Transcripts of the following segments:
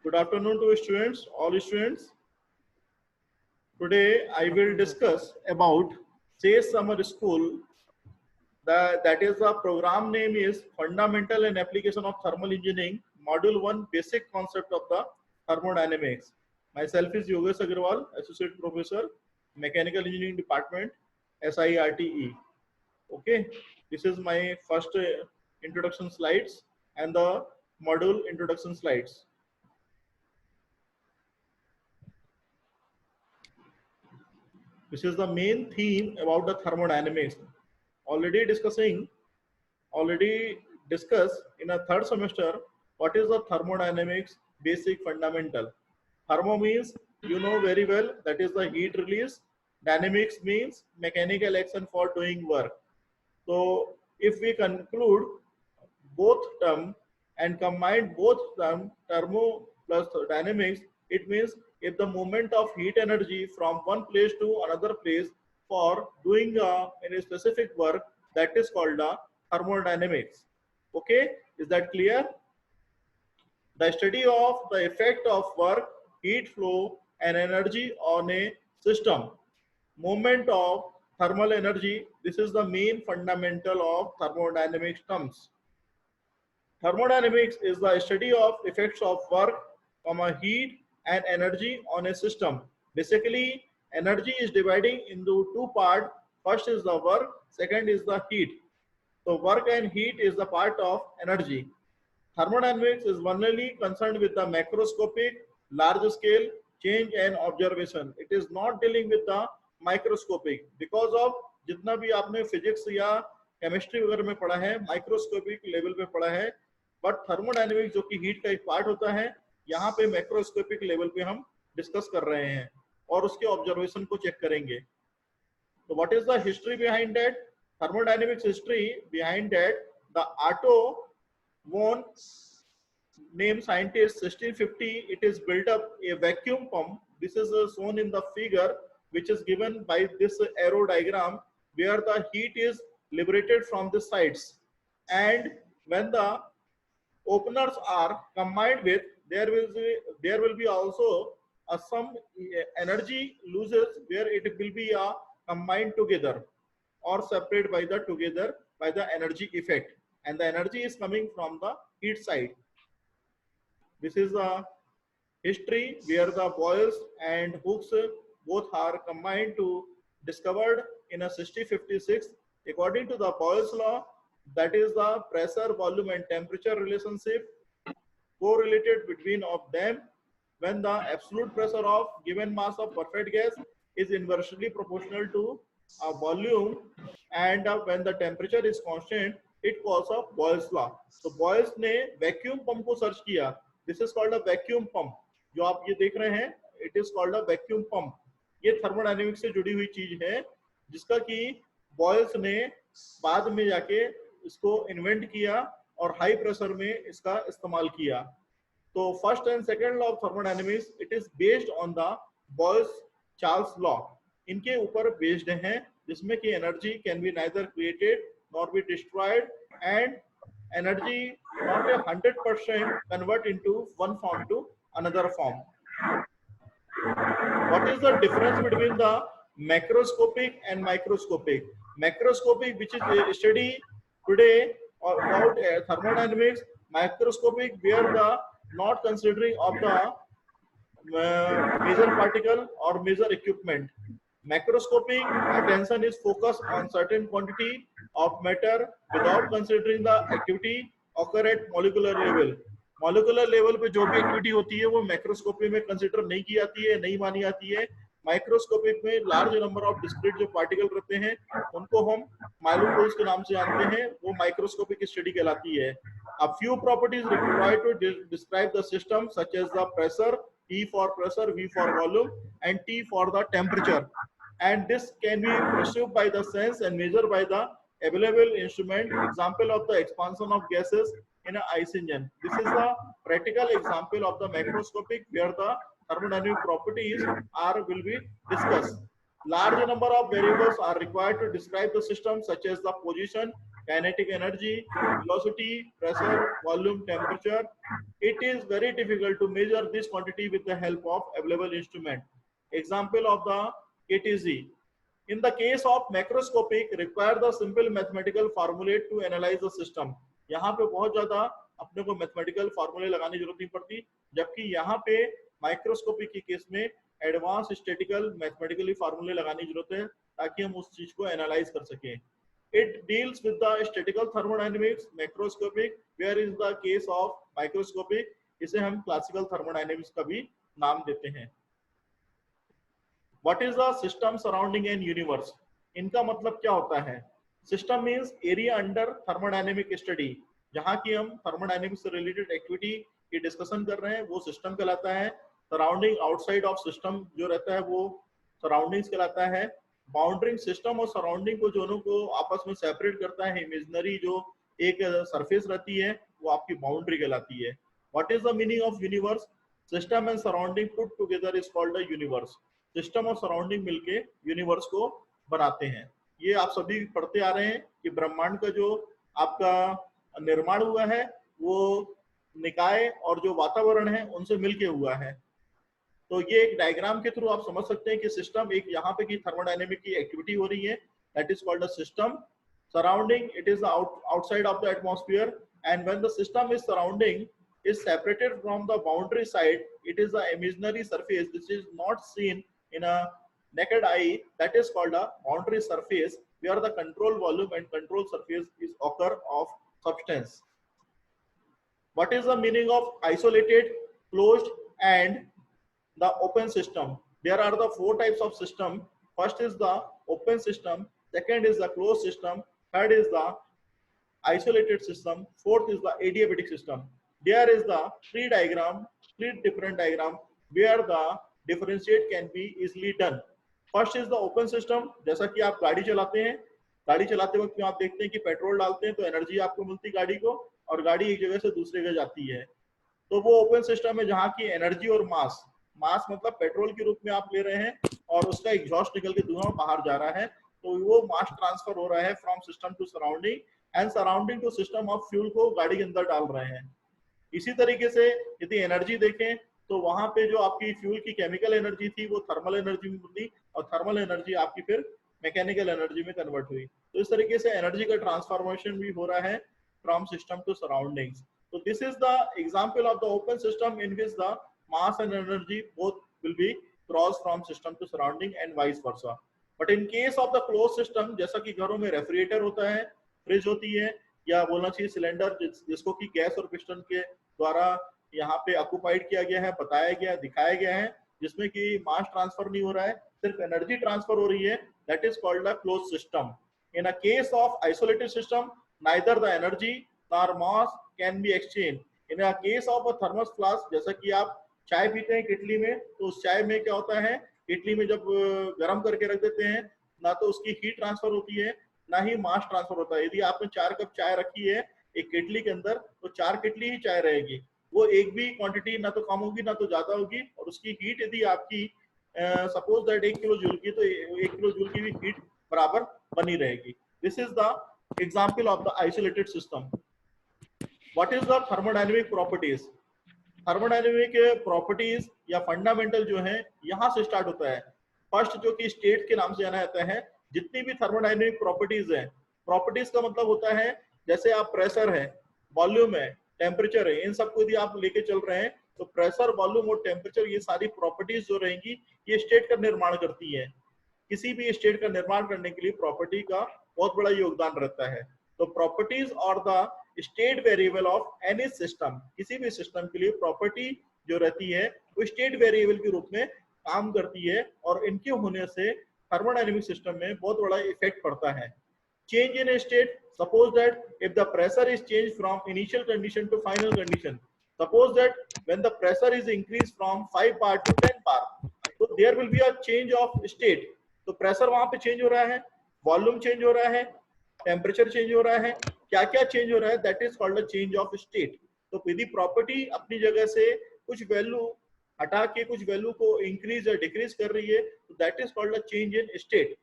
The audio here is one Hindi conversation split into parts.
Good afternoon to students, all students. Today I will discuss about Chase Summer School. That is the program name is Fundamental and Application of Thermal Engineering, Module 1, Basic Concept of the Thermodynamics. Myself is Yogesh Agarwal, Associate Professor, Mechanical Engineering Department, SIRTE. Okay, this is my first introduction slides and the module introduction slides. This is the main theme about the thermodynamics. Already discussed in a third semester what is the thermodynamics basic fundamental. Thermo means you know very well, that is the heat release. Dynamics means mechanical action for doing work. So if we conclude both term and combine both term, thermo plus dynamics, it means if the movement of heat energy from one place to another place for doing any specific work, that is called thermodynamics. Okay, is that clear? The study of the effect of work, heat flow and energy on a system. Movement of thermal energy, this is the main fundamental of thermodynamics terms. Thermodynamics is the study of effects of work, heat and energy on a system. Basically, energy is dividing into two parts. First is the work, second is the heat. So work and heat is the part of energy. Thermodynamics is only concerned with the macroscopic, large scale change and observation. It is not dealing with the microscopic, because of जितना भी आपने फिजिक्स या केमिस्ट्री वगैरह में पढ़ा है, माइक्रोस्कोपिक लेवल पे पढ़ा है, बट थर्मोडायनेमिक्स जो कि हीट का एक पार्ट होता है, यहाँ पे मैक्रोस्कोपिक लेवल पे हम डिस्कस कर रहे हैं और उसके ऑब्जर्वेशन को चेक करेंगे. So what is the history behind that? Thermodynamics history behind that, the Otto von name scientist 1650, it is built up a vacuum pump. This is shown in the figure, which is given by this arrow diagram, where the heat is liberated from the sides, and when the openers are combined with, there will be also some energy loses, where it will be combined together or separate by the energy effect, and the energy is coming from the heat side. This is the history where the boils and hooks both are combined to discovered in a 1656. According to the Boyle's law, that is the pressure, volume and temperature relationship correlated between of them, when the absolute pressure of given mass of perfect gas is inversely proportional to a volume, and when the temperature is constant, it calls of Boyle's law. So Boyle's ने वैक्यूम पंप को सर्च किया. This is called a vacuum pump. जो आप ये देख रहे हैं, it is called a vacuum pump. ये थर्मोडायनेमिक्स से जुड़ी हुई चीज है, जिसका कि बॉयल्स ने बाद में जाके इसको इन्वेंट किया और हाई प्रेशर में इसका इस्तेमाल किया. तो first and second law of thermodynamics, it is based on the boils Charles law. इनके ऊपर बेस्ड हैं, जिसमें कि energy can be neither created nor be destroyed, and energy not 100% convert into one form to another form. What is the difference between the macroscopic and microscopic? Macroscopic, which is study today about thermodynamics. Microscopic, where the not considering of the major particle or major equipment. Macroscopic attention is focused on certain quantity of matter without considering the activity occur at molecular level. Molecular level पे जो भी एक्टिविटी होती है वो मैक्रोस्कोपी में कंसीडर नहीं की जाती है, नहीं मानी जाती है. माइक्रोस्कोपिक में लार्ज नंबर ऑफ डिस्क्रीट जो पार्टिकल रहते हैं, उनको हम माइक्रोस्कोप के नाम से जानते हैं, वो माइक्रोस्कोपिक स्टडी कहलाती है. A few properties required to describe the system, such as the pressure, P for pressure, V for volume, and T for the temperature. And this can be perceived by the sense and measured by the available instrument. Example of the expansion of gases in an ice engine. This is the practical example of the macroscopic, where the thermodynamic properties will be discussed. Large number of variables are required to describe the system, such as the position, kinetic energy, velocity, pressure, volume, temperature. It is very difficult to measure this quantity with the help of available instrument. Example of the KTZ. In the case of macroscopic, require the simple mathematical formula to analyze the system. यहाँ पे बहुत ज्यादा अपने को मैथमेटिकल फार्मूले लगाने की जरूरत नहीं पड़ती, जबकि यहाँ पे माइक्रोस्कोपिक के केस में एडवांस स्टैटिकल मैथमेटिकली फार्मूले लगाने की जरूरत है ताकि हम उस चीज को एनालाइज कर सकें. It deals with the statical thermodynamics. Macroscopic, where is the case of microscopic, इसे हम क्लासिकल थर्मोडायनेमिक्स का भी नाम देते हैं. What is the system surrounding an universe? इनका मतलब क्या होता है? System means area under thermodynamic study. जहाँ की हम थर्मोडायनेमिक्स से रिलेटेड एक्टिविटी की डिस्कशन कर रहे हैं वो सिस्टम कहलाता है. सराउंडिंग आउटसाइड ऑफ सिस्टम जो रहता है वो सराउंडिंग्स कहलाता है. बाउंड्रिंग सिस्टम और सराउंडिंग को दोनों को आपस में सेपरेट करता है इमेजिनरी जो एक सरफेस रहती है वो आपकी बाउंड्री कहलाती है. What is the meaning of universe? System and surrounding put together is called the universe. System और सराउंडिंग मिलके यूनिवर्स को बनाते हैं. ये आप सभी पढ़ते आ रहे हैं कि ब्रह्मांड का जो आपका निर्माण हुआ है वो निकाय और जो वातावरण है उनसे मिलके हुआ है. तो ये एक डायग्राम के थ्रू आप समझ सकते हैं कि सिस्टम एक यहाँ पे की थर्मोडायनेमिक की एक्टिविटी हो रही है, that is called a system. Surrounding, it is outside of the atmosphere, and when the system is surrounding is separated from the boundary side, it is the imaginary surface which is not seen in a naked eye, that is called a boundary surface, where the control volume and control surface is occur of substance. What is the meaning of isolated, closed and the open system? There are the four types of system. First is the open system, second is the closed system, third is the isolated system, fourth is the adiabatic system. There is the three different diagram where the differentiate can be easily done. First is the open system. जैसा कि आप गाड़ी चलाते हैं, गाड़ी चलाते वक्त में आप देखते हैं कि पेट्रोल डालते हैं तो एनर्जी आपको मिलती है गाड़ी को, और गाड़ी एक जगह से दूसरे जगह जाती है. तो वो ओपन सिस्टम है जहाँ की एनर्जी और मास मतलब पेट्रोल के रूप में आप ले रहे हैं और उसका एग्जॉस्ट निकल के धुआं बाहर जा रहा है, तो वो मास ट्रांसफर हो रहा है from system to surrounding and surrounding to system of fuel को गाड़ी के अंदर डाल रहे हैं. इसी तरीके से यदि एनर्जी देखें तो वहां पे जो आपकी फ्यूल की केमिकल एनर्जी थी वो थर्मल एनर्जी में बदली और थर्मल एनर्जी आपकी फिर मैकेनिकल एनर्जी में कन्वर्ट हुई. तो इस तरीके से एनर्जी का ट्रांसफॉर्मेशन भी हो रहा है फ्रॉम सिस्टम टू सराउंडिंग्स. तो this is the example of the open system in which the mass and energy both will be cross from system to surrounding and vice versa. But in case of the close system, जैसा कि घरों में रेफ्रिजरेटर होता है, फ्रिज होती है, या बोलना चाहिए सिलेंडर जिसको कि गैस और पिस्टन के द्वारा यहाँ पे ऑक्युपाइड किया गया है, बताया गया, दिखाया गया है, जिसमें कि मास ट्रांसफर नहीं हो रहा है, सिर्फ एनर्जी ट्रांसफर हो रही है, that is called a close system. In a case of isolated system, neither the energy nor mass can be exchange. In a case of a thermos flask, जैसा कि आप चाय पीते हैं किटली में, तो उस चाय में क्या होता है, किटली में जब गर्म करके रख देते हैं ना तो उसकी हीट ट्रांसफर होती है ना ही मास ट्रांसफर होता है. यदि आपने 4 कप चाय रखी है एक केटली के अंदर तो 4 केटली ही चाय रहेगी, वो एक भी क्वांटिटी ना तो कम होगी ना तो ज्यादा होगी, और उसकी हीट यदि आपकी सपोज दैट 1 किलो जूल की, तो 1 किलो जूल की भी हीट बराबर बनी रहेगी. This is the example of the isolated system. What is the thermodynamic properties? Thermodynamic properties या फंडामेंटल जो है यहाँ से स्टार्ट होता है. फर्स्ट जो कि स्टेट के नाम से जाना जाता है, जितनी भी थर्मोडायनेमिक प्रॉपर्टीज है, प्रॉपर्टीज का मतलब होता है जैसे आप प्रेशर है, वॉल्यूम है, टेम्परेचर है, इन सबको यदि आप लेके चल रहे हैं तो प्रेशर, वॉल्यूम और टेम्परेचर, ये सारी प्रॉपर्टीज जो रहेंगी ये स्टेट का निर्माण करती है. किसी भी स्टेट का निर्माण करने के लिए प्रॉपर्टी का बहुत बड़ा योगदान रहता है. तो प्रॉपर्टीज और the state variable of any system, किसी भी सिस्टम के लिए प्रॉपर्टी जो रहती है वो स्टेट वेरिएबल के रूप में काम करती है, और इनके होने से थर्मोडायनेमिक सिस्टम में बहुत बड़ा इफेक्ट पड़ता है. Change in state, suppose that if the pressure is changed from initial condition to final condition, suppose that when the pressure is increased from 5 bar to 10 bar, so there will be a change of state. तो प्रेशर वहां पे चेंज हो रहा है, वॉल्यूम चेंज हो रहा है, टेम्परेचर चेंज हो रहा है, क्या क्या चेंज हो रहा है, that is called a change of state. तो यदि प्रॉपर्टी अपनी जगह से कुछ वैल्यू हटा के कुछ वैल्यू को इंक्रीज या डिक्रीज कर रही है तो that is called a change in state.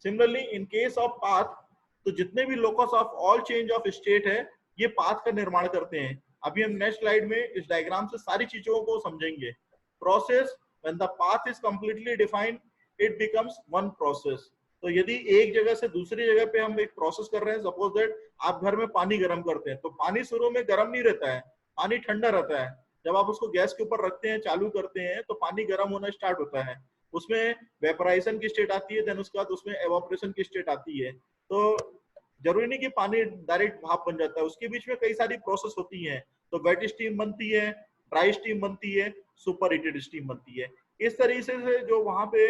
Similarly in case of path, तो जितने भी locus of all change of state है ये पाथ का निर्माण करते हैं। अभी हम नेक्स्ट स्लाइड में इस डायग्राम से सारी चीजों को समझेंगे। Process, when the path is completely defined it becomes one process. तो यदि एक जगह से दूसरी जगह पे हम एक प्रोसेस कर रहे हैं, सपोज दैट आप घर में पानी गर्म करते हैं, तो पानी शुरू में गर्म नहीं रहता है, पानी ठंडा रहता है। जब आप उसको गैस के ऊपर रखते हैं, चालू करते हैं, तो पानी गर्म होना स्टार्ट होता है, उसमें वेपराइजेशन की स्टेट आती है, देन उसके बाद उसमें एवापोरेशन की स्टेट आती है। तो जरूरी नहीं कि पानी डायरेक्ट भाप बन जाता है, उसके बीच में कई सारी प्रोसेस होती हैं। तो वेट स्टीम बनती है, ड्राई स्टीम बनती है, सुपर हीटेड स्टीम बनती है। इस तरीके से जो वहां पे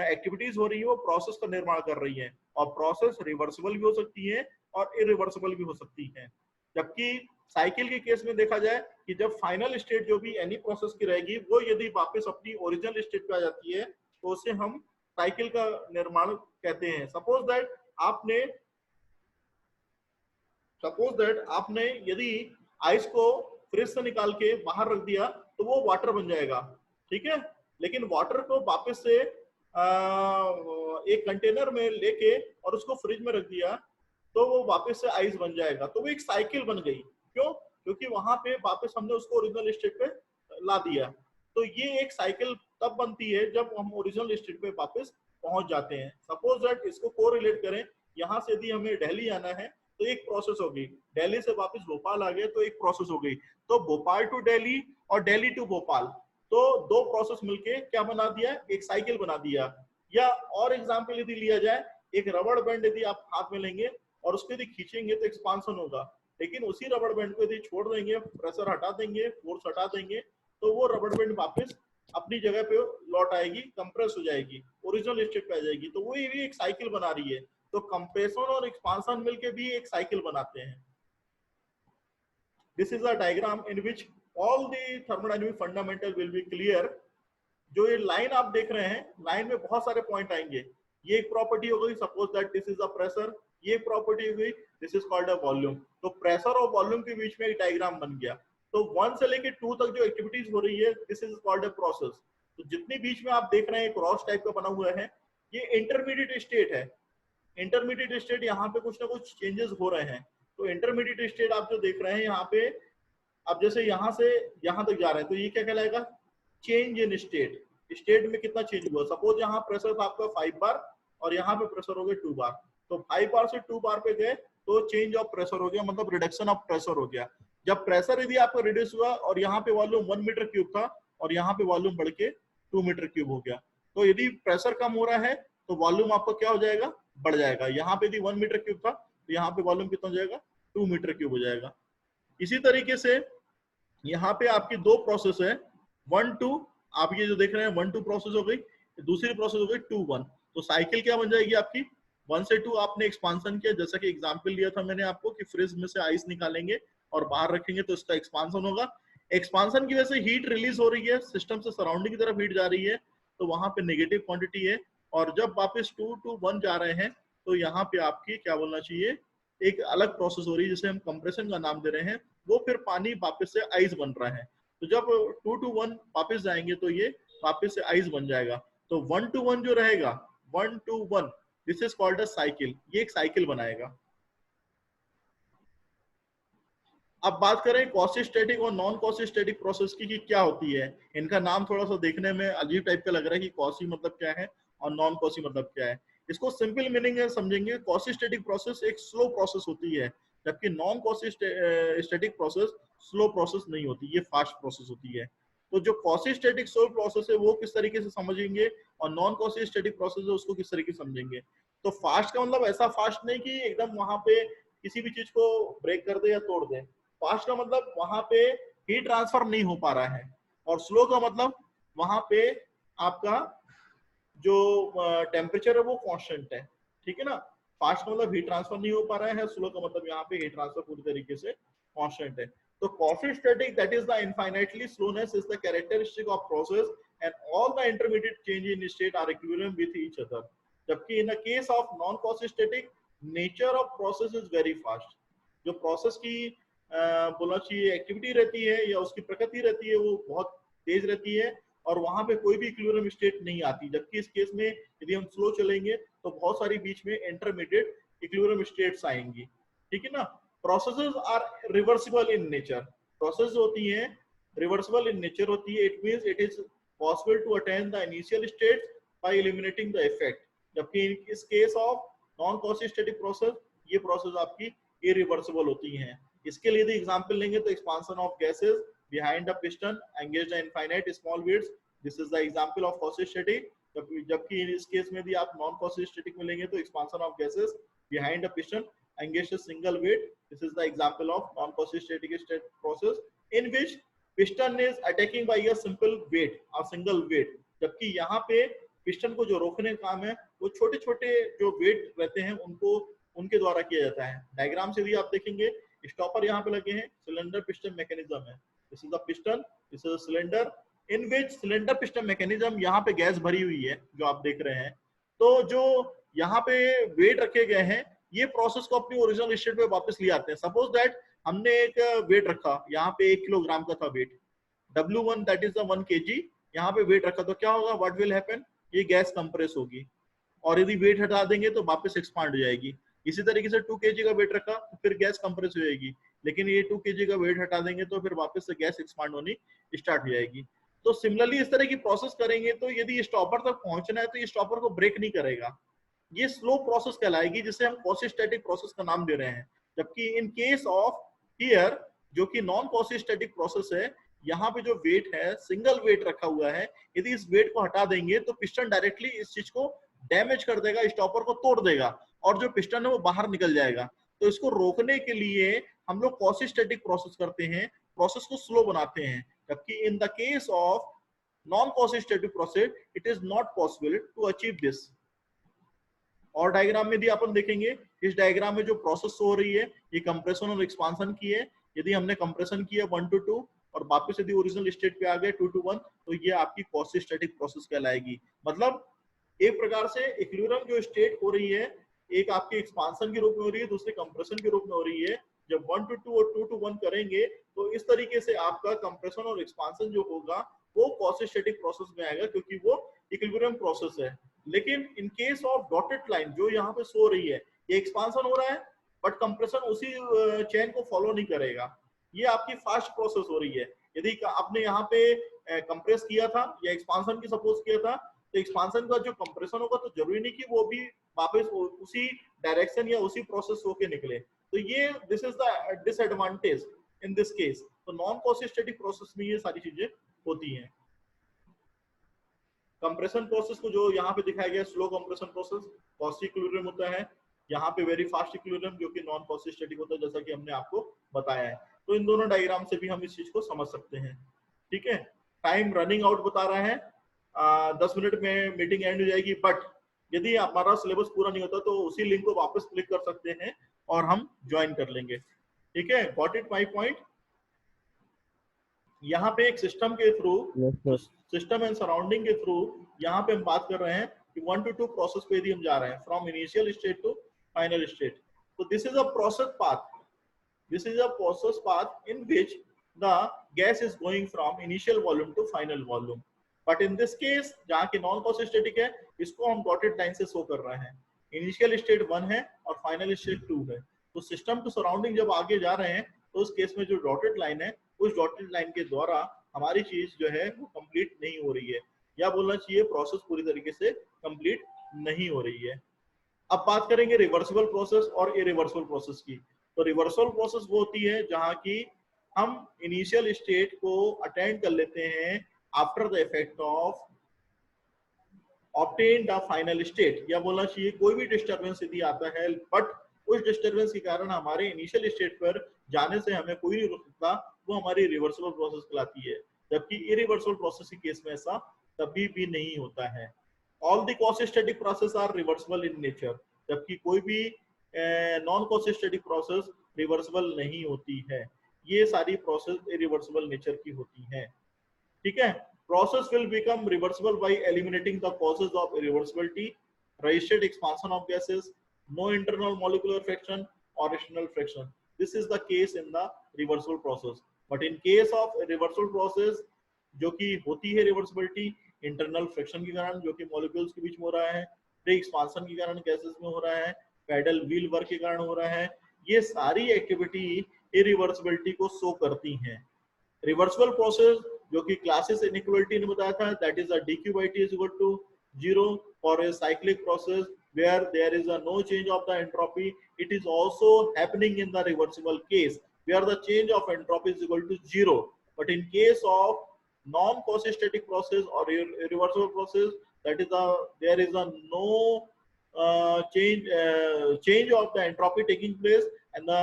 एक्टिविटीज हो रही है वो प्रोसेस का निर्माण कर रही है, और प्रोसेस रिवर्सिबल भी हो सकती है और इरिवर्सिबल भी हो सकती है। जबकि साइकिल के केस में देखा जाए कि जब फाइनल स्टेट जो भी एनी प्रोसेस की रहेगी वो यदि वापस अपनी ओरिजिनल स्टेट पे आ जाती है तो उसे हम साइकिल का निर्माण कहते हैं। सपोज दैट आपने यदि आइस को फ्रिज से निकाल के बाहर रख दिया तो वो वाटर बन जाएगा, ठीक है। लेकिन वाटर को वापस से एक कंटेनर में लेके और उसको फ्रिज में रख दिया तो वो वापस से आइस बन जाएगा। तो वो एक साइकिल बन गई। क्यों? क्योंकि वहां पे वापस हमने उसको ओरिजिनल स्टेट पे ला दिया। तो ये एक साइकिल तब बनती है जब हम ओरिजिनल स्टेट पे वापस पहुंच जाते हैं। सपोज दैट इसको कोरिलेट करें, यहाँ से यदि हमें दिल्ली आना है तो एक प्रोसेस हो गई, दिल्ली से वापस भोपाल आ गए तो एक प्रोसेस हो गई। तो भोपाल टू दिल्ली और दिल्ली टू भोपाल, तो दो प्रोसेस मिलके क्या बना दिया, एक साइकिल बना दिया। या और एग्जांपल यदि लिया जाए, एक रबड़ बैंड यदि आप हाथ में लेंगे और उसको यदि खींचेंगे तो एक्सपांशन होगा, लेकिन उसी रबड़ बैंड को यदि छोड़ देंगे, प्रेशर हटा देंगे, फोर्स हटा देंगे, तो वो रबड़ बैंड वापस अपनी जगह पे लौट आएगी, कंप्रेस हो जाएगी, ओरिजिनल स्टेट पे आ जाएगी। तो वो भी एक साइकिल बना रही है। तो कंप्रेशन और एक्सपांशन मिलके भी एक साइकिल बनाते हैं। This is a diagram in which all the thermodynamic fundamental will be clear. जो ये लाइन आप देख रहे हैं, लाइन में बहुत सारे पॉइंट आएंगे। ये एक प्रॉपर्टी हो गई, suppose that this is a pressure, ये एक प्रॉपर्टी हो गई, this is called a volume. तो प्रेशर और वॉल्यूम के बीच में एक डायग्राम बन गया। तो 1 से लेके 2 तक जो एक्टिविटीज हो रही है, this is called a process. तो जितनी बीच में आप देख रहे हैं क्रॉस टाइप का बना हुआ है, ये इंटरमीडिएट स्टेट है। इंटरमीडिएट स्टेट यहाँ पे कुछ ना कुछ चेंजेस हो रहे हैं। तो इंटरमीडिएट स्टेट आप जो देख रहे हैं यहाँ पे, अब जैसे यहाँ से यहाँ तक जा रहे हैं तो ये क्या कहलाएगा, चेंज इन स्टेट। स्टेट में कितना चेंज हुआ, सपोज यहाँ प्रेशर था आपका 5 बार और यहाँ पे प्रेशर हो गया 2 बार। तो 5 बार से 2 बार पे गए तो चेंज ऑफ प्रेशर हो गया, मतलब रिडक्शन ऑफ प्रेशर हो गया। जब प्रेशर यदि आपका रिड्यूस हुआ और यहाँ पे वॉल्यूम 1 मीटर क्यूब था और यहाँ पे वॉल्यूम बढ़ के 2 मीटर क्यूब हो गया, तो यदि प्रेशर कम हो रहा है तो वॉल्यूम आपका क्या हो जाएगा, बढ़ जाएगा। यहाँ पे यदि 1 मीटर क्यूब था तो यहाँ पे वॉल्यूम कितना हो जाएगा, 2 मीटर क्यूब हो जाएगा। इसी तरीके से यहाँ पे आपकी दो प्रोसेस है, 1-2, आप ये जो देख रहे हैं 1-2 प्रोसेस हो गई, दूसरी प्रोसेस हो गई 2-1। तो साइकिल क्या बन जाएगी आपकी, 1 से 2 आपने एक्सपांशन किया, जैसा कि एग्जांपल लिया था मैंने आपको कि फ्रिज में से आइस निकालेंगे और बाहर रखेंगे तो इसका एक्सपांशन होगा। एक्सपांशन की वजह से हीट रिलीज हो रही है, सिस्टम से सराउंडिंग की तरफ हीट जा रही है, तो वहां पे नेगेटिव क्वांटिटी है। और जब वापस 2-1 जा रहे हैं तो यहाँ पे आपकी क्या बोलना चाहिए, एक अलग प्रोसेस हो रही है जिसे हम कंप्रेशन का नाम दे रहे हैं। वो फिर पानी वापस से आइस बन रहा है। तो जब 2-1 वापस जाएंगे तो ये वापस से आइस बन जाएगा। तो 1-1 जो रहेगा, 1-1, this is called a cycle. ये एक साइकिल बनाएगा। अब बात करें क्वासी-स्टैटिक और नॉन क्वासी-स्टैटिक प्रोसेस की कि क्या होती है। इनका नाम थोड़ा सा देखने में अजीब टाइप का लग रहा है कि क्वासी मतलब क्या है और नॉन क्वासी मतलब क्या है। इसको सिंपल मीनिंग है समझेंगे, क्वासी-स्टैटिक प्रोसेस एक स्लो प्रोसेस होती है, जबकि non quasi static process slow process नहीं होती, ये फास्ट प्रोसेस होती है। तो जो क्वासी-स्टैटिक स्लो प्रोसेस है वो किस तरीके से समझेंगे और नॉन क्वासी-स्टैटिक प्रोसेस है उसको किस तरीके से समझेंगे। तो फास्ट का मतलब ऐसा फास्ट नहीं कि एकदम वहां पे किसी भी चीज को ब्रेक कर दे या तोड़ दे। फास्ट का मतलब वहां पे हीट ट्रांसफर नहीं हो पा रहा है, और स्लो का मतलब वहां पे आपका जो टेम्परेचर है वो कांस्टेंट है, ठीक है ना। फास्ट का मतलब हीट ट्रांसफर नहीं हो पा रहा है, स्लो का मतलब यहाँ पे हीट ट्रांसफर पूरी तरीके से कांस्टेंट है। तो quasi static, that is the infinitely slowness is the characteristic of process and all the intermediate change in state are equilibrium with each other. जबकि in the case of non quasi static, nature of process is very fast. जो प्रोसेस की बोलना चाहिए एक्टिविटी रहती है या उसकी प्रकृति रहती है वो बहुत तेज रहती है, और वहां पे कोई भी इक्विलिब्रियम स्टेट नहीं आती। जबकि इस केस में यदि हम स्लो चलेंगे तो बहुत सारी बीच में इंटरमीडिएट इक्विलिब्रियम स्टेट्स आएंगी, ठीक है ना। Processes are reversible in nature, process होती हैं रिवर्सिबल इन नेचर होती है, it means it is possible to attain the initial state by eliminating the effect, जबकि इस case of non quasi static process ये प्रोसेस आपकी इरिवर्सिबल होती हैं। इसके लिए यदि एग्जांपल लेंगे तो expansion of gases behind the piston engaged in infinite small beads, this is the example of quasi-static, जबकि इस केस में भी आप नॉन quasi-static में लेंगे तो expansion of gases behind the piston engaged a single bead, this is the example of non quasi-static process in which piston is attacking by a simple weight, a single weight, जबकि यहाँ पे पिस्टन को जो रोकने का काम है वो छोटे छोटे जो वेट रहते हैं उनको उनके द्वारा किया जाता है। डायग्राम से भी आप देखेंगे स्टॉपर यहाँ पे लगे हैं, सिलेंडर पिस्टन मैकेनिज्म है, this is the piston, this is the cylinder in which cylinder piston mechanism, यहाँ पे गैस भरी हुई है जो आप देख रहे हैं। तो जो यहाँ पे वेट रखे गए हैं ये प्रोसेस को अपनी ओरिजिनल स्टेट पे वापस ले आते हैं। सपोज दैट हमने एक वेट रखा, यहाँ पे 1 किलोग्राम का था weight, W1 that is the 1 kg, यहाँ पे वेट रखा तो क्या होगा, व्हाट विल हैपन, ये गैस कंप्रेस होगी और यदि वेट हटा देंगे तो वापस एक्सपांड हो जाएगी। इसी तरीके से 2 kg का वेट रखा तो फिर गैस कंप्रेस हो जाएगी, लेकिन ये 2 kg का वेट हटा देंगे तो फिर वापस से गैस एक्सपांड होनी स्टार्ट हो जाएगी। तो सिमिलरली इस तरह की प्रोसेस करेंगे तो यदि स्टॉपर तक पहुंचना है तो ये स्टॉपर को ब्रेक नहीं करेगा, ये स्लो प्रोसेस कहलाएगी जिसे हम क्वासी-स्टैटिक प्रोसेस का नाम दे रहे हैं। जबकि इन केस ऑफ हियर जो कि नॉन क्वासी-स्टैटिक प्रोसेस है, यहाँ पे जो वेट है सिंगल वेट रखा हुआ है, यदि इस वेट को हटा देंगे तो पिस्टन डायरेक्टली इस चीज को डैमेज कर देगा, स्टॉपर को तोड़ देगा और जो पिस्टन है वो बाहर निकल जाएगा। तो इसको रोकने के लिए हम लोग क्वासी-स्टैटिक प्रोसेस करते हैं, प्रोसेस को स्लो बनाते हैं। जबकि in the case of non quasi static process it is not possible to achieve this. और डायग्राम में भी अपन देखेंगे, इस डायग्राम में जो प्रोसेस हो रही है ये कंप्रेशन और एक्सपांशन की है। यदि हमने कंप्रेशन किया 1 to 2 और वापस यदि ओरिजिनल स्टेट पे आ गए 2 to 1 तो ये आपकी क्वासी-स्टैटिक प्रोसेस कहलाएगी। मतलब एक प्रकार से इक्विलिब्रियम जो स्टेट हो रही है एक आपके एक्सपांशन के रूप में हो रही है, दूसरे कंप्रेशन के रूप में हो रही है। जब 1 to 2 और 2 to 1 करेंगे तो इस तरीके से आपका कंप्रेशन और एक्सपांशन जो होगा वो क्वासी-स्टैटिक प्रोसेस में आएगा क्योंकि वो इक्विलिब्रियम प्रोसेस है। लेकिन इन केस ऑफ डॉटेड लाइन जो यहाँ पे शो रही है ये एक्सपांशन हो रहा है बट कंप्रेशन उसी चेन को फॉलो नहीं करेगा, ये आपकी फास्ट प्रोसेस हो रही है। यदि आपने यहाँ पे कंप्रेस किया था या एक्सपांशन की सपोज किया था तो एक्सपांशन का जो कंप्रेशन होगा तो जरूरी नहीं कि वो भी वापस उसी डायरेक्शन या उसी प्रोसेस होके निकले। तो ये this is the disadvantage in this case. तो नॉन क्वासी-स्टैटिक प्रोसेस में ये सारी चीजें होती हैं। कंप्रेशन प्रोसेस को जो यहाँ पे दिखाया गया slow compression process quasi equilibrium होता है, यहाँ पे वेरी फास्ट इक्विलिब्रियम जो कि नॉन क्वासी-स्टैटिक होता है जैसा कि हमने आपको बताया है। तो इन दोनों डायग्राम से भी हम इस चीज को समझ सकते हैं। ठीक है, टाइम रनिंग आउट बता रहा है, 10 मिनट में मीटिंग एंड हो जाएगी, बट यदि हमारा सिलेबस पूरा नहीं होता तो उसी लिंक को वापस क्लिक कर सकते हैं और हम ज्वाइन कर लेंगे। ठीक है, गॉट इट माय पॉइंट। यहाँ पे एक सिस्टम के थ्रू सिस्टम एंड सराउंडिंग के थ्रू यहाँ पे हम बात कर रहे हैं कि 1 to 2 प्रोसेस पे यदि हम जा रहे हैं from initial state to final state, तो this is a process path, this is a process path in which the gas is going from initial volume to final volume. But in this case जहाँ की नॉन क्वासी-स्टैटिक है इसको हम डॉटेड लाइन से शो कर रहे हैं, इनिशियल स्टेट 1 है और फाइनल स्टेट 2 है। तो सिस्टम टू सराउंडिंग जब आगे जा रहे हैं तो उस केस में जो डॉटेड लाइन है उस डॉटेड लाइन के द्वारा हमारी चीज जो है वो कंप्लीट नहीं हो रही है, या बोलना चाहिए प्रोसेस पूरी तरीके से कंप्लीट नहीं हो रही है। अब बात करेंगे रिवर्सिबल प्रोसेस और इरिवर्सिबल प्रोसेस की। तो रिवर्सिबल प्रोसेस वो होती है जहां की हम इनिशियल स्टेट को अटेंड कर लेते हैं after the effect of obtain the final state, या बोलना चाहिए कोई भी डिस्टर्बेंस यदि आता है बट उस डिस्टर्बेंस के कारण हमारे इनिशियल स्टेट पर जाने से हमें कोई नहीं रोक सकता, वो हमारी रिवर्सिबल प्रोसेस कहलाती है। जबकि इरिवर्सिबल प्रोसेस के केस में ऐसा कभी भी नहीं होता है। All the quasi static process are reversible in nature, जबकि कोई भी नॉन क्वासी-स्टैटिक प्रोसेस रिवर्सिबल नहीं होती है, ये सारी प्रोसेस इरिवर्सिबल नेचर की होती है। ठीक है, process will become reversible by eliminating the causes of irreversibility, registered expansion of gases, no internal molecular friction or external friction. This is the case in the reversible process. But in case of reversible process जो कि होती है रिवर्सिबिलिटी इंटरनल फ्रिक्शन के कारण जो कि मॉलिक्यूल्स के बीच में हो रहा है, फ्री एक्सपांशन के कारण गैसेस में हो रहा है, पैडल व्हील वर्क के कारण हो रहा है। ये सारी एक्टिविटी इरिवर्सिबिलिटी को शो करती हैं। रिवर्सिबल प्रोसेस जो कि क्लासेस इनइक्वालिटी ने बताया था, that is dq by t is equal to 0 for a cyclic process where there is a no change of the entropy. It is also happening in the reversible case where the change of entropy is equal to 0. But in case of non-quasi-static process or irreversible process, that is there is a no change of the entropy taking place, and the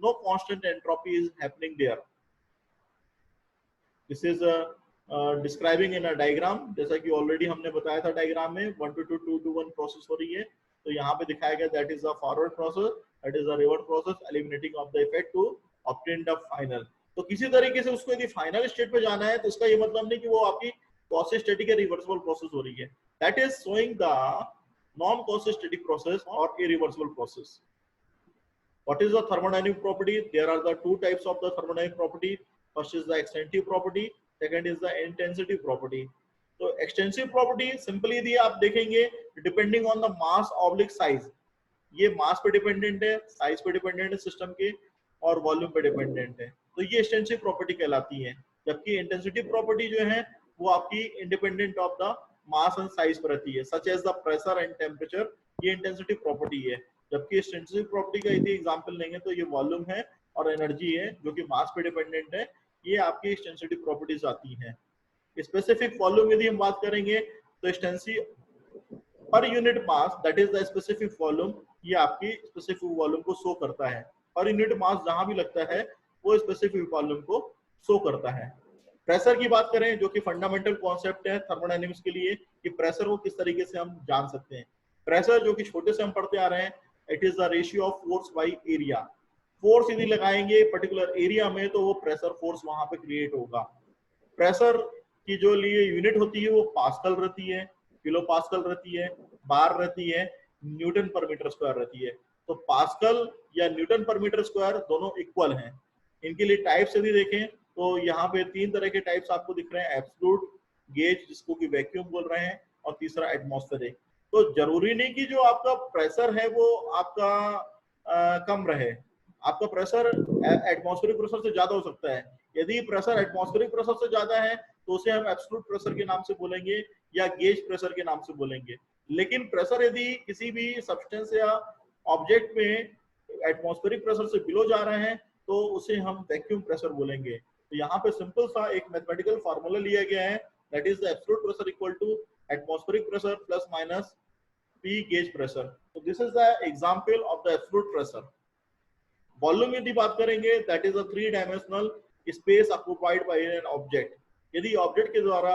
no constant entropy is happening there. This is describing in a diagram, जैसा कि ऑलरेडी हमने बताया था डायग्राम में 1 to 2 2 to 1 प्रोसेस हो रही है, तो यहाँ पे दिखाया गया that is a forward process, that is a reverse process eliminating of the effect to obtain the final. तो किसी तरीके से उसको यदि फाइनल स्टेट पे जाना है तो उसका ये मतलब नहीं कि वो आपकी क्वासी स्टैटिक या रिवर्सिबल प्रोसेस हो रही है, that is showing the non quasi static process और irreversible process. What is the thermodynamic property? There are the two types of the thermodynamic property. First is the extensive property, second is the intensive property. तो extensive property simply यदि आप देखेंगे depending on the mass oblique size, ये मास पे डिपेंडेंट है, साइज पे डिपेंडेंट है सिस्टम के, और वॉल्यूम पे डिपेंडेंट है, तो ये एक्सटेंसिव प्रॉपर्टी कहलाती है। जबकि इंटेंसिटी प्रॉपर्टी जो है वो आपकी independent of the mass and size पर रहती है, such as the pressure and temperature, ये इंटेंसिटी प्रॉपर्टी है। जबकि एक्सटेंसिव प्रॉपर्टी का यदि एग्जांपल लेंगे तो ये वॉल्यूम है और एनर्जी है जो कि मास पे डिपेंडेंट है, ये आपकी एक्सटेंसिव प्रॉपर्टीज आती हैं। स्पेसिफिक वॉल्यूम यदि हम बात करेंगे तो extensive per unit mass, that is the specific volume, ये आपकी स्पेसिफिक वॉल्यूम को शो करता है। पर यूनिट मास जहां भी लगता है वो स्पेसिफिक वॉल्यूम को शो करता है। प्रेशर की बात करें जो कि फंडामेंटल कॉन्सेप्ट है थर्मोडायनेमिक्स के लिए कि प्रेशर को किस तरीके से हम जान सकते हैं। प्रेशर जो कि छोटे से हम पढ़ते आ रहे हैं, it is the ratio of force by area. Force यदि लगाएंगे पर्टिकुलर एरिया में तो वो प्रेशर फोर्स वहां पे क्रिएट होगा। प्रेशर की जो लिए यूनिट होती है वो पास्कल रहती है, किलो पास्कल रहती है, बार रहती है, न्यूटन पर मीटर स्क्वायर रहती है। तो पास्कल या न्यूटन पर मीटर स्क्वायर दोनों इक्वल हैं। इनके लिए टाइप्स यदि देखें तो यहाँ पे 3 तरह के टाइप्स आपको दिख रहे हैं, एब्सोल्यूट, गेज जिसको कि वैक्यूम बोल रहे हैं, और तीसरा एटमॉस्फेरिक। तो जरूरी नहीं कि जो आपका प्रेशर है वो आपका कम रहे, आपका प्रेशर एटमॉस्फेरिक प्रेशर से ज्यादा हो सकता है। यदि प्रेशर एटमॉस्फेरिक प्रेशर से ज्यादा है तो उसे हम एब्सोल्यूट प्रेशर के नाम से बोलेंगे या गेज प्रेशर के नाम से बोलेंगे। लेकिन प्रेशर यदि किसी भी सब्सटेंस या ऑब्जेक्ट में एटमॉस्फेरिक प्रेशर से बिलो जा रहे हैं तो उसे हम वैक्यूम प्रेशर बोलेंगे। तो यहाँ पे सिंपल सा एक मैथमेटिकल फार्मूला लिया गया है, that is the absolute pressure equal to atmospheric pressure plus minus P gauge pressure. So this is the example of the absolute pressure. Volume यदि बात करेंगे that is a 3 dimensional space occupied by an object. यदि ऑब्जेक्ट के द्वारा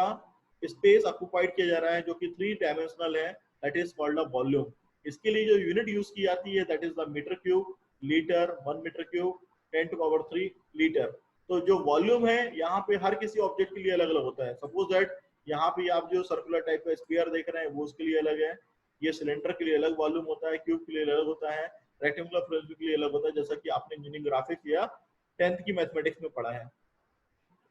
स्पेस ऑक्युपाइड किया जा रहा है जो कि 3 डायमेंशनल है, that is called a volume. इसके लिए जो यूनिट यूज की जाती है that is the metre cube, litre, 1 metre cube, 10 to power 3 litre. तो जो वॉल्यूम है यहाँ पे हर किसी ऑब्जेक्ट के लिए अलग अलग होता है। सपोज दैट यहाँ पे आप जो सर्कुलर टाइप का स्फीयर देख रहे हैं वो उसके लिए अलग है, ये सिलेंडर के लिए अलग वॉल्यूम होता है, क्यूब के लिए अलग होता है, रेक्टेंगुलर फ्रिंज के लिए अलग होता है, जैसा कि आपने इंजीनियरिंग ग्राफिक्स या 10th की मैथमेटिक्स में पढ़ा है।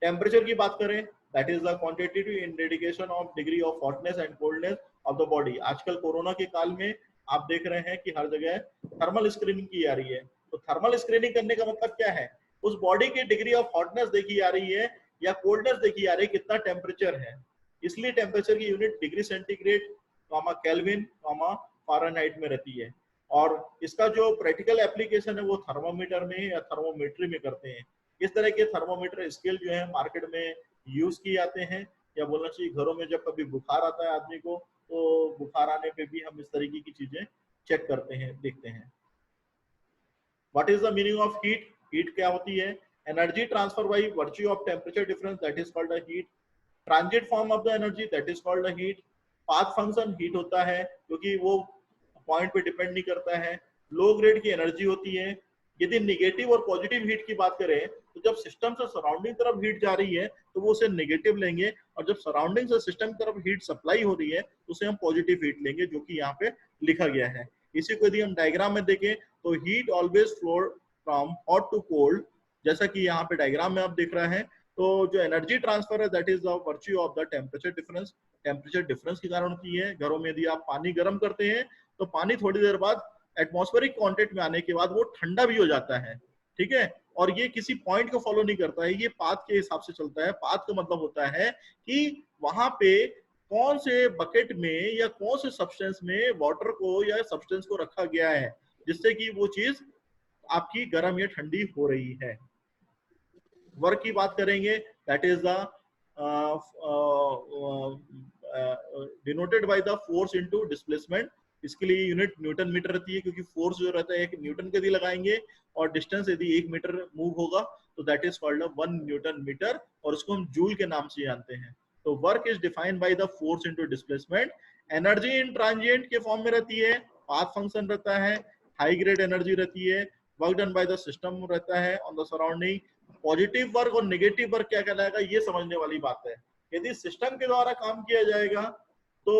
टेम्परेचर की बात करें that is the quantitative indication of degree of hotness and coldness of the body. आजकल कोरोना के काल में आप देख रहे हैं कि हर जगह थर्मल स्क्रीनिंग की जा रही है। तो थर्मल स्क्रीनिंग करने का मतलब क्या है, उस बॉडी की डिग्री ऑफ हॉटनेस देखी जा रही है या कोल्डनेस देखी जा रही है, कितना टेम्परेचर है। इसलिए टेम्परेचर की unit degree centigrade, kelvin, Fahrenheit में रहती है। और इसका जो प्रैक्टिकल एप्लीकेशन है वो थर्मोमीटर में या थर्मोमेट्री में करते हैं। इस तरह के थर्मोमीटर स्केल जो है मार्केट में यूज किए जाते हैं, या बोलना चाहिए घरों में जब कभी बुखार आता है आदमी को तो बुखार आने पे भी हम इस तरीके की चीजें चेक करते हैं, देखते हैं। What is the meaning of heat? Heat क्या होती है? Energy transfer by virtue of temperature difference, that is called the heat. Transit form of the energy, that is called the heat. Path function heat होता है क्योंकि वो पॉइंट पे डिपेंड नहीं करता है। लो ग्रेड की एनर्जी होती है। यदि निगेटिव और पॉजिटिव हीट की बात करें तो जब सिस्टम से सराउंडिंग तरफ हीट जा रही है तो वो उसे नेगेटिव लेंगे, और जब सराउंडिंग से सिस्टम की तरफ हीट सप्लाई हो रही है तो उसे हम पॉजिटिव हीट लेंगे, जो कि यहाँ पे लिखा गया है। इसी को यदि हम डायग्राम में देखें तो heat always flow from hot to cold, जैसा कि यहाँ पे डायग्राम में आप देख रहे हैं। तो जो एनर्जी ट्रांसफर है that is the virtue of the temperature difference. Temperature difference के कारण होती है। घरों में यदि आप पानी गर्म करते हैं तो पानी थोड़ी देर बाद एटमॉस्फेरिक कांटेक्ट में आने के बाद वो ठंडा भी हो जाता है, ठीक है। और ये किसी पॉइंट को फॉलो नहीं करता है, ये पाथ के हिसाब से चलता है। पाथ का मतलब होता है कि वहां पे कौन से बकेट में या कौन से सब्सटेंस में वाटर को या सब्सटेंस को रखा गया है जिससे कि वो चीज आपकी गर्म या ठंडी हो रही है। वर्क की बात करेंगे, that is the denoted by the force into displacement. इसके लिए यूनिट न्यूटन मीटर रहती है, क्योंकि फोर्स जो रहता है एक न्यूटन के यदि लगाएंगे और डिस्टेंस यदि 1 मीटर मूव होगा तो that is called 1 newton metre, और उसको हम जूल के नाम से जानते हैं। तो work is defined by the force into displacement. Energy in transient के फॉर्म में रहती है, पाथ फंक्शन रहता है, हाई ग्रेड एनर्जी रहती है, work done by the system रहता है on the surrounding. Positive work और नेगेटिव वर्क क्या कहलाएगा, ये समझने वाली बात है। यदि सिस्टम के द्वारा काम किया जाएगा तो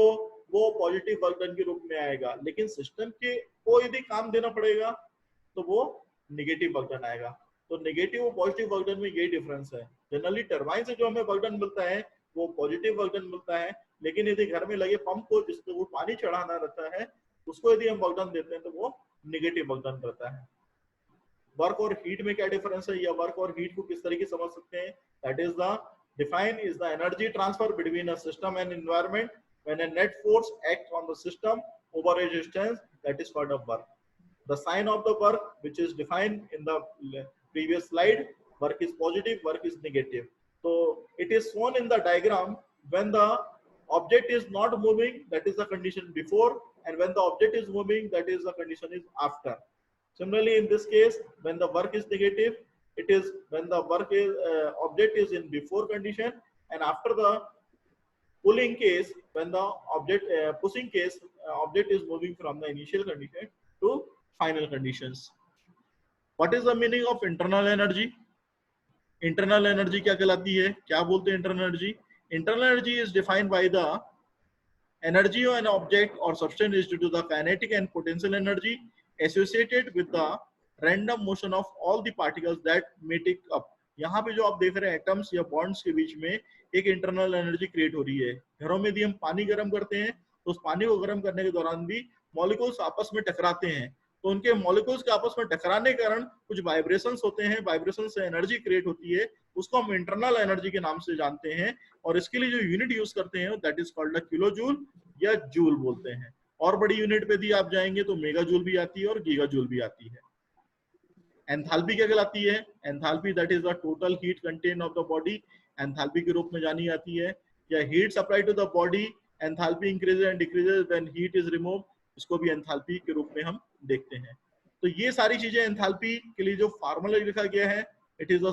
वो पॉजिटिव वर्क डन के रूप में आएगा, लेकिन सिस्टम के को यदि काम देना पड़ेगा तो वो नेगेटिव वर्क डन आएगा। तो नेगेटिव और पॉजिटिव वर्क डन में यही डिफरेंस है। जनरली टरबाइन से जो हमें वर्क डन मिलता है वो पॉजिटिव वर्क डन मिलता है, लेकिन यदि घर में लगे पंप को जिसको वो पानी चढ़ाना रहता है उसको यदि हम वर्क डन देते हैं तो वो नेगेटिव वर्क डन करता है। वर्क और हीट में क्या डिफरेंस है, या वर्क और हीट को किस तरीके से समझ सकते हैं, that is the define is the energy transfer between a system and environment when a net force acts on the system over a distance, that is called a work. The sign of the work which is defined in the previous slide, work is positive, work is negative. So it is shown in the diagram when the object is not moving, that is the condition before, and when the object is moving, that is the condition is after. Similarly, in this case, when the work is negative, it is when the work is object is in before condition, and after the pulling case, when the object pushing case, object is moving from the initial condition to final conditions. What is the meaning of internal energy? Internal energy क्या कहलाती है, क्या बोलते हैं internal energy? Internal energy is defined by the energy of an object or substance is due to the kinetic and potential energy associated with the random motion of all the particles that make it up. यहाँ पे जो आप देख रहे हैं एटम्स या बॉन्ड्स के बीच में एक इंटरनल एनर्जी क्रिएट हो रही है। घरों में यदि हम पानी गर्म करते हैं तो उस पानी को गर्म करने के दौरान भी मॉलिक्यूल्स आपस में टकराते हैं, तो उनके मॉलिक्यूल्स के आपस में टकराने के कारण कुछ वाइब्रेशंस होते हैं, वाइब्रेशन से एनर्जी क्रिएट होती है, उसको हम इंटरनल एनर्जी के नाम से जानते हैं। और इसके लिए जो यूनिट यूज करते हैं that is called kilo joule या जूल बोलते हैं। और बड़ी यूनिट पे भी आप जाएंगे तो मेगा जूल भी आती है और गीगा जूल भी आती है। एंथैल्पी क्या कहलाती है, enthalpy that is the total heat content of the body, enthalpy के रूप में जानी जाती है। या heat supply to the body, enthalpy increases and decreases when heat is remove, इसको भी एंथैल्पी के रूप में हम देखते हैं। तो ये सारी चीजें एंथैल्पी के लिए जो फार्मूला लिखा गया है, इट इज द